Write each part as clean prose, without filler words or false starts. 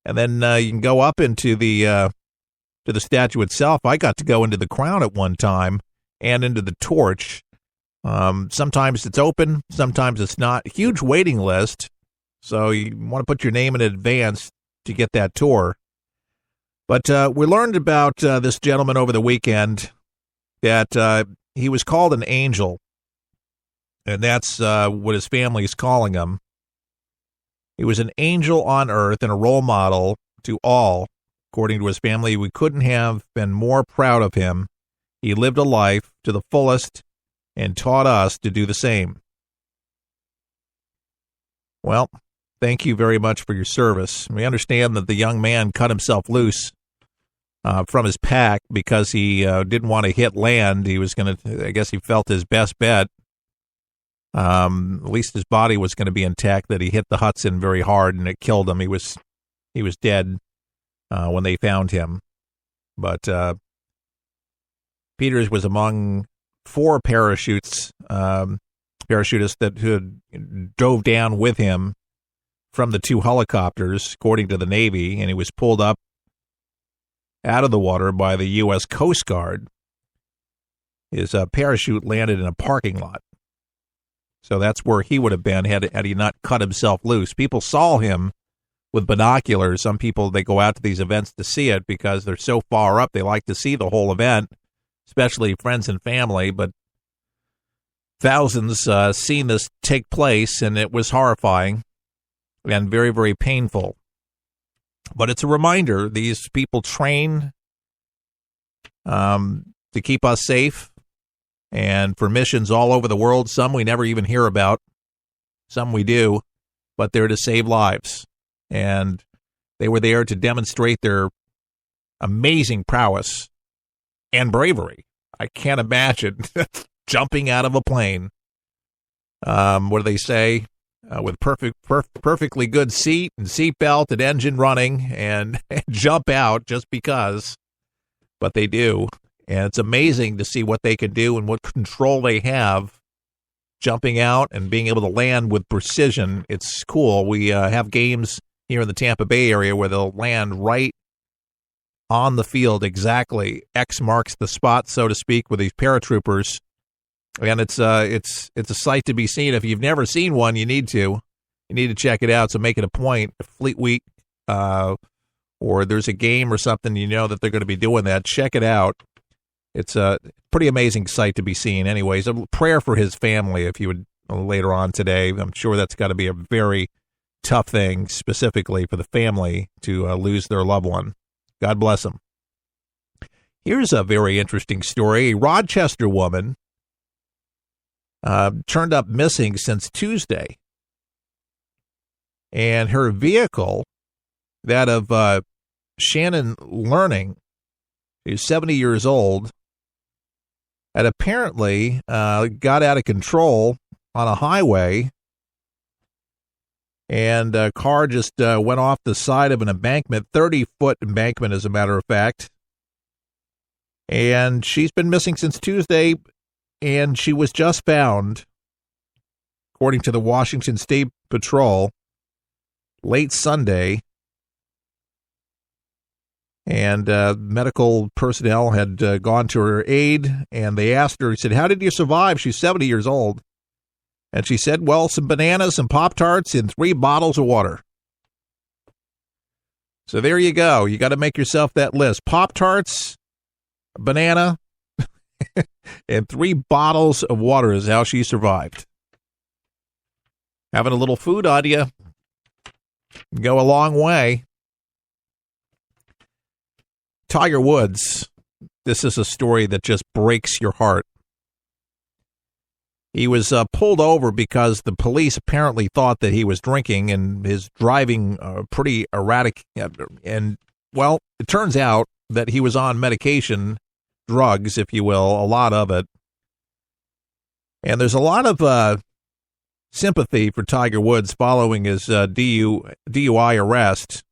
And then you can go up into the to the statue itself. I got to go into the crown at one time and into the torch. Sometimes it's open, sometimes it's not. Huge waiting list, so you want to put your name in advance to get that tour. But we learned about this gentleman over the weekend, that he was called an angel, and that's what his family is calling him. He was an angel on earth and a role model to all. According to his family, we couldn't have been more proud of him. He lived a life to the fullest and taught us to do the same. Well, thank you very much for your service. We understand that the young man cut himself loose from his pack because he didn't want to hit land. He was going to, I guess he felt his best bet. At least his body was going to be intact, that he hit the Hudson very hard and it killed him. He was dead when they found him. But Peters was among 4 parachutists that drove down with him from the 2 helicopters, according to the Navy, and he was pulled up out of the water by the U.S. Coast Guard. His parachute landed in a parking lot. So that's where he would have been had he not cut himself loose. People saw him with binoculars. Some people, they go out to these events to see it because they're so far up. They like to see the whole event, especially friends and family. But thousands seen this take place, and it was horrifying and very, very painful. But it's a reminder, these people train to keep us safe, and for missions all over the world. Some we never even hear about, some we do, but they're to save lives. And they were there to demonstrate their amazing prowess and bravery. I can't imagine jumping out of a plane. What do they say? With perfectly good seat and seatbelt and engine running, and jump out just because. But they do. And it's amazing to see what they can do and what control they have jumping out and being able to land with precision. It's cool. We have games here in the Tampa Bay area where they'll land right on the field exactly. X marks the spot, so to speak, with these paratroopers. And it's a sight to be seen. If you've never seen one, you need to check it out. So make it a point. Fleet Week, or there's a game or something, you know that they're going to be doing that. Check it out. It's a pretty amazing sight to be seen. Anyways, a prayer for his family if you would later on today. I'm sure that's got to be a very tough thing, specifically for the family to lose their loved one. God bless them. Here's a very interesting story. A Rochester woman turned up missing since Tuesday. And her vehicle, that of Shannon Learning, who's 70 years old, had apparently got out of control on a highway, and a car just went off the side of an embankment, 30-foot embankment, as a matter of fact. And she's been missing since Tuesday, and she was just found, according to the Washington State Patrol, late Sunday. And medical personnel had gone to her aid, and they asked her, he said, "How did you survive?" She's 70 years old. And she said, "Well, some bananas, some Pop-Tarts, and 3 bottles of water." So there you go. You got to make yourself that list. Pop-Tarts, banana, and 3 bottles of water is how she survived. Having a little food on you can go a long way. Tiger Woods, this is a story that just breaks your heart. He was pulled over because the police apparently thought that he was drinking, and his driving pretty erratic. And, well, it turns out that he was on medication, drugs, if you will, a lot of it. And there's a lot of sympathy for Tiger Woods following his DUI arrest.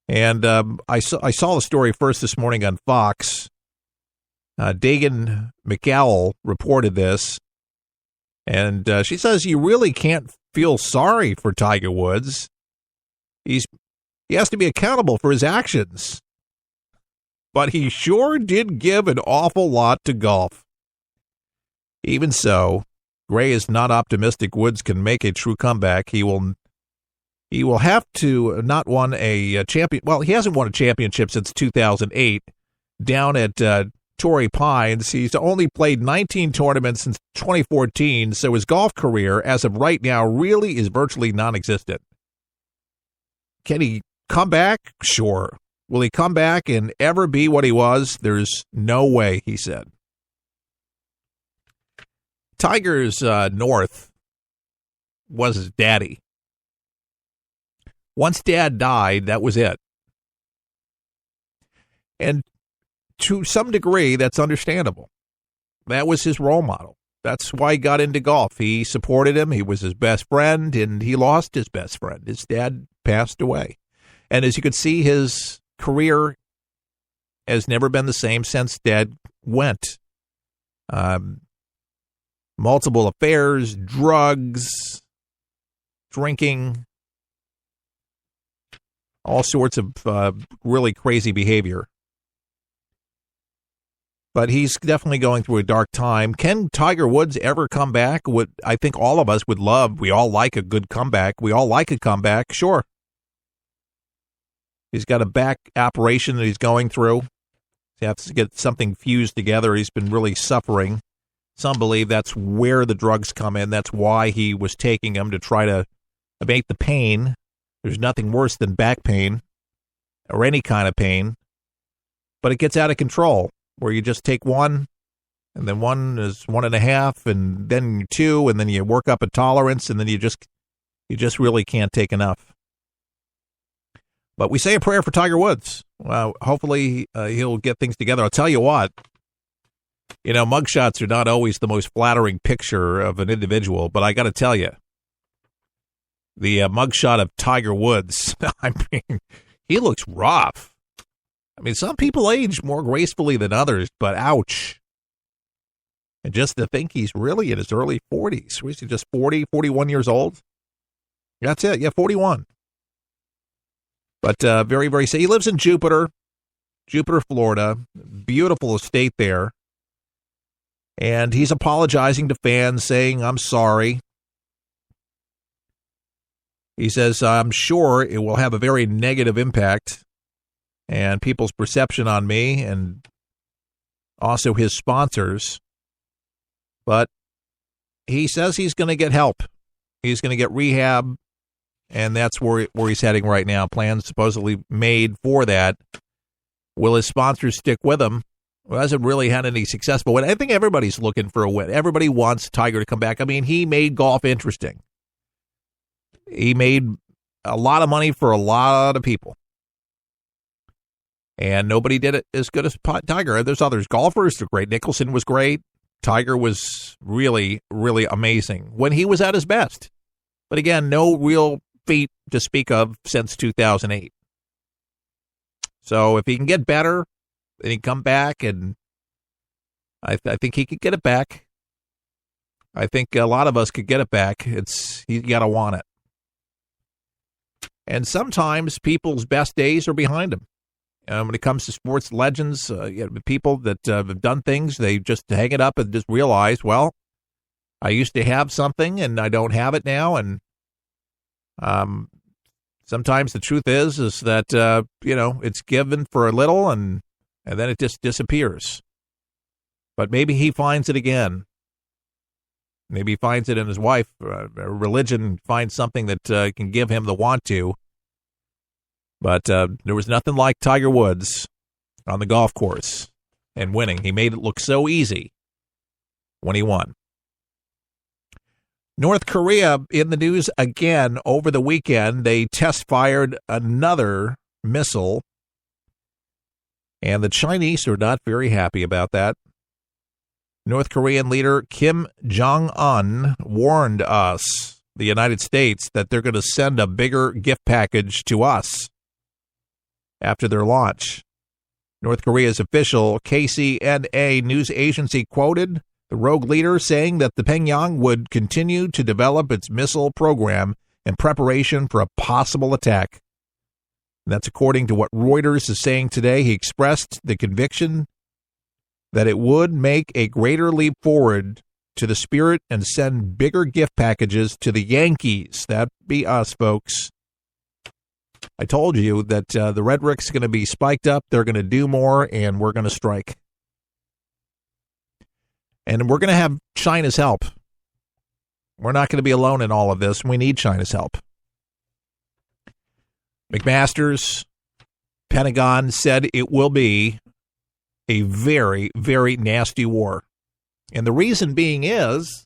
And I saw the story first this morning on Fox. Dagan McCowell reported this, and she says you really can't feel sorry for Tiger Woods. He's He has to be accountable for his actions. But he sure did give an awful lot to golf. Even so, Gray is not optimistic Woods can make a true comeback. He will have to not won a champion. Well, he hasn't won a championship since 2008 down at Torrey Pines. He's only played 19 tournaments since 2014, so his golf career, as of right now, really is virtually non-existent. Can he come back? Sure. Will he come back and ever be what he was? There's no way, he said. Tiger's North was his daddy. Once Dad died, that was it. And to some degree, that's understandable. That was his role model. That's why he got into golf. He supported him. He was his best friend, and he lost his best friend. His dad passed away. And as you can see, his career has never been the same since Dad went. Multiple affairs, drugs, drinking, all sorts of really crazy behavior. But he's definitely going through a dark time. Can Tiger Woods ever come back? I think all of us would love. We all like a good comeback. We all like a comeback. Sure. He's got a back operation that he's going through. He has to get something fused together. He's been really suffering. Some believe that's where the drugs come in. That's why he was taking them, to try to abate the pain. There's nothing worse than back pain or any kind of pain. But it gets out of control, where you just take one, and then one is 1.5, and then 2, and then you work up a tolerance, and then you just really can't take enough. But we say a prayer for Tiger Woods. Hopefully he'll get things together. I'll tell you what, mugshots are not always the most flattering picture of an individual, but I got to tell you, the mugshot of Tiger Woods, I mean, he looks rough. I mean, some people age more gracefully than others, but ouch. And just to think he's really in his early 40s. Was he just 40, 41 years old? That's it. Yeah, 41. But very, very sad. He lives in Jupiter, Florida. Beautiful estate there. And he's apologizing to fans, saying, "I'm sorry." He says, "I'm sure it will have a very negative impact and people's perception on me, and also his sponsors." But he says he's going to get help. He's going to get rehab, and that's where he's heading right now. Plans supposedly made for that. Will his sponsors stick with him? Well, hasn't really had any successful win. I think everybody's looking for a win. Everybody wants Tiger to come back. I mean, he made golf interesting. He made a lot of money for a lot of people. And nobody did it as good as Tiger. There's others. Golfers are great. Nicholson was great. Tiger was really, really amazing when he was at his best. But again, no real feat to speak of since 2008. So if he can get better, then he can come back, and I think he could get it back. I think a lot of us could get it back. You got to want it. And sometimes people's best days are behind them. When it comes to sports legends, people that have done things, they just hang it up and just realize, well, I used to have something and I don't have it now. And sometimes the truth is that, it's given for a little and then it just disappears. But maybe he finds it again. Maybe he finds it in his wife. Religion finds something that can give him the want to. But there was nothing like Tiger Woods on the golf course and winning. He made it look so easy when he won. North Korea in the news again over the weekend. They test-fired another missile, and the Chinese are not very happy about that. North Korean leader Kim Jong-un warned us, the United States, that they're going to send a bigger gift package to us after their launch. North Korea's official KCNA news agency quoted the rogue leader saying that the Pyongyang would continue to develop its missile program in preparation for a possible attack. That's according to what Reuters is saying today. He expressed the conviction that it would make a greater leap forward to the spirit and send bigger gift packages to the Yankees. That'd be us, folks. I told you that the rhetoric's going to be spiked up. They're going to do more, and we're going to strike. And we're going to have China's help. We're not going to be alone in all of this. We need China's help. McMaster's, Pentagon said it will be a very, very nasty war. And the reason being is,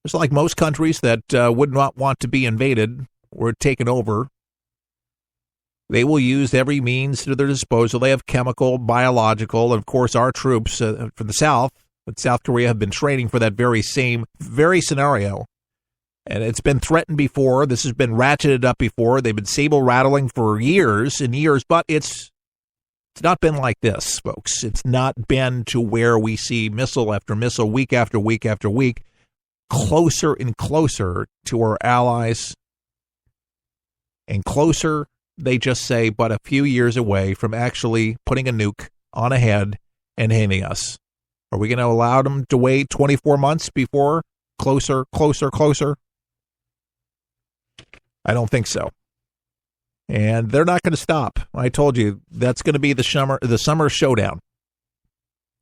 it's like most countries that would not want to be invaded or taken over. They will use every means to their disposal. They have chemical, biological, and of course our troops from the South, but South Korea have been training for that very scenario. And it's been threatened before. This has been ratcheted up before. They've been saber rattling for years and years, but it's not been like this, folks. It's not been to where we see missile after missile, week after week after week, closer and closer to our allies, and closer, they just say, but a few years away from actually putting a nuke on a head and hitting us. Are we going to allow them to wait 24 months before closer, closer, closer? I don't think so. And they're not going to stop. I told you that's going to be the summer showdown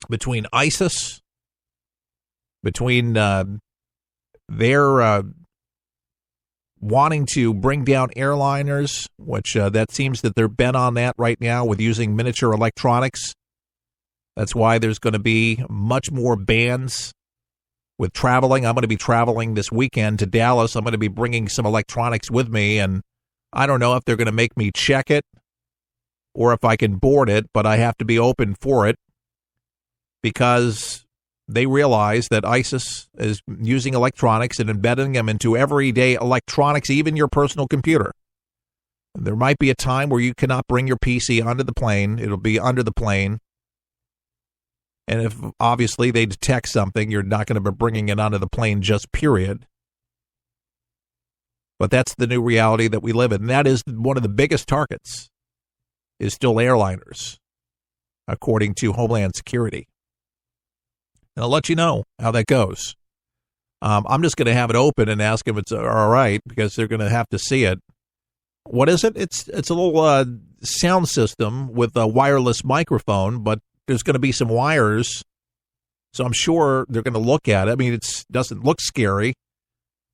between ISIS, between their wanting to bring down airliners, which that seems that they're bent on that right now with using miniature electronics. That's why there's going to be much more bans with traveling. I'm going to be traveling this weekend to Dallas. I'm going to be bringing some electronics with me, and I don't know if they're going to make me check it or if I can board it, but I have to be open for it because they realize that ISIS is using electronics and embedding them into everyday electronics, even your personal computer. There might be a time where you cannot bring your PC onto the plane. It'll be under the plane. And if obviously they detect something, you're not going to be bringing it onto the plane, just period. But that's the new reality that we live in. And that is one of the biggest targets is still airliners, according to Homeland Security. And I'll let you know how that goes. I'm just going to have it open and ask if it's all right because they're going to have to see it. What is it? It's a little sound system with a wireless microphone, but there's going to be some wires. So I'm sure they're going to look at it. I mean, it doesn't look scary,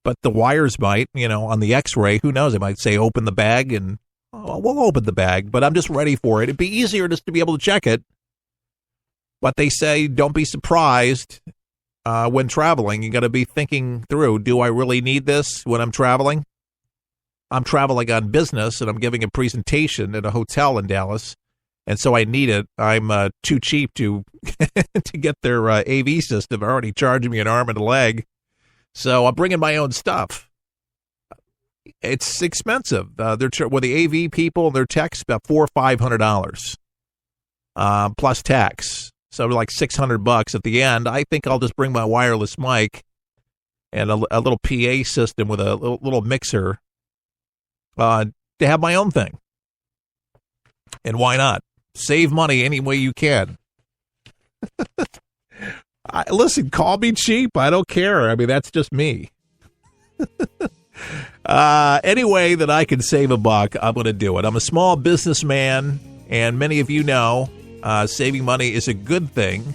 but the wires might, on the X-ray, who knows? They might say, open the bag, and we'll open the bag, but I'm just ready for it. It'd be easier just to be able to check it. But they say, don't be surprised when traveling. You got to be thinking through, do I really need this when I'm traveling? I'm traveling on business, and I'm giving a presentation at a hotel in Dallas, and so I need it. I'm too cheap to to get their AV system. They're already charging me an arm and a leg. So I'm bringing my own stuff. It's expensive. With the AV people, their tech's about $400 or $500 plus tax. So like $600 at the end. I think I'll just bring my wireless mic and a little PA system with a little mixer to have my own thing. And why not? Save money any way you can. Listen, call me cheap. I don't care. I mean, that's just me. Any way that I can save a buck, I'm going to do it. I'm a small businessman, and many of you know saving money is a good thing.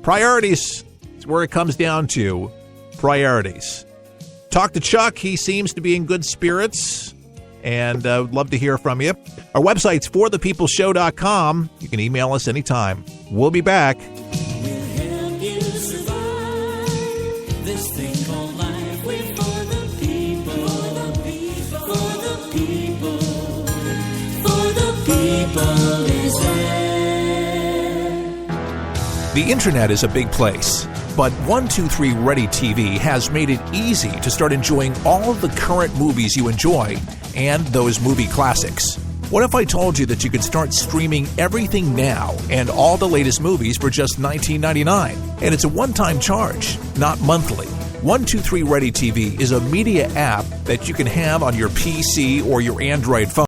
Priorities is where it comes down to. Priorities. Talk to Chuck. He seems to be in good spirits, and I would love to hear from you. Our website's forthepeopleshow.com. You can email us anytime. We'll be back. The internet is a big place, but 123 Ready TV has made it easy to start enjoying all of the current movies you enjoy and those movie classics. What if I told you that you could start streaming everything now and all the latest movies for just $19.99? And it's a one-time charge, not monthly. 123 Ready TV is a media app that you can have on your PC or your Android phone.